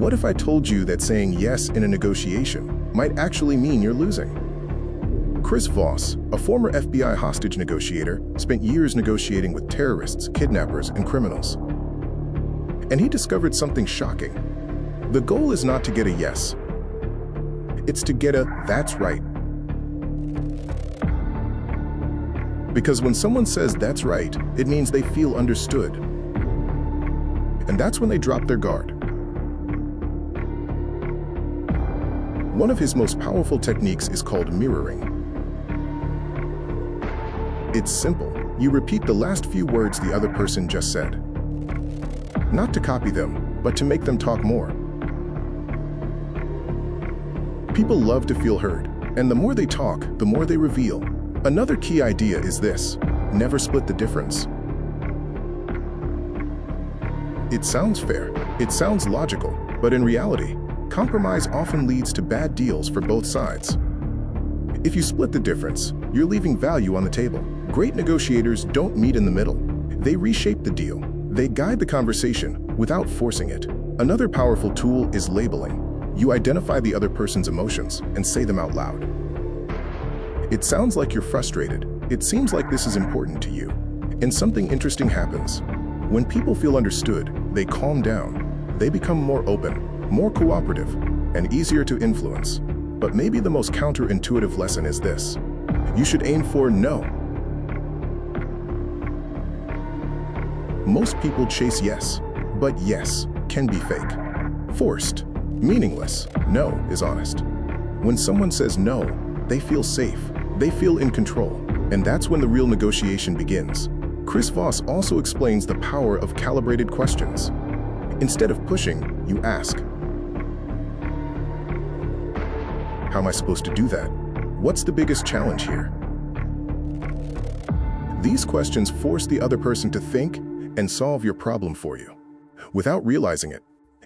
What if I told you that saying yes in a negotiation might actually mean you're losing? Chris Voss, a former FBI hostage negotiator, spent years negotiating with terrorists, kidnappers, and criminals. And he discovered something shocking. The goal is not to get a yes. It's to get a "that's right." Because when someone says "that's right," it means they feel understood. And that's when they drop their guard. One of his most powerful techniques is called mirroring. It's simple. You repeat the last few words the other person just said. Not to copy them, but to make them talk more. People love to feel heard, and the more they talk, the more they reveal. Another key idea is this: never split the difference. It sounds fair, it sounds logical, but in reality, compromise often leads to bad deals for both sides. If you split the difference, you're leaving value on the table. Great negotiators don't meet in the middle. They reshape the deal. They guide the conversation without forcing it. Another powerful tool is labeling. You identify the other person's emotions and say them out loud. It sounds like you're frustrated. It seems like this is important to you. And something interesting happens. When people feel understood, they calm down. They become more open, more cooperative, and easier to influence. But maybe the most counterintuitive lesson is this: you should aim for no. Most people chase yes, but yes can be fake. Forced, meaningless. No is honest. When someone says no, they feel safe, they feel in control, and that's when the real negotiation begins. Chris Voss also explains the power of calibrated questions. Instead of pushing, you ask, how am I supposed to do that? What's the biggest challenge here? These questions force the other person to think and solve your problem for you, without realizing it.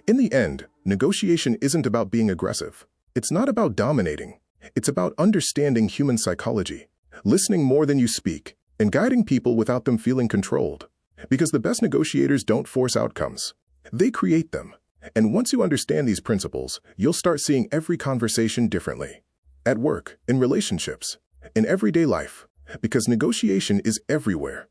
In the end, negotiation isn't about being aggressive. It's not about dominating. It's about understanding human psychology, listening more than you speak, and guiding people without them feeling controlled. Because the best negotiators don't force outcomes. They create them. And once you understand these principles, you'll start seeing every conversation differently. At work, in relationships, in everyday life. Because negotiation is everywhere.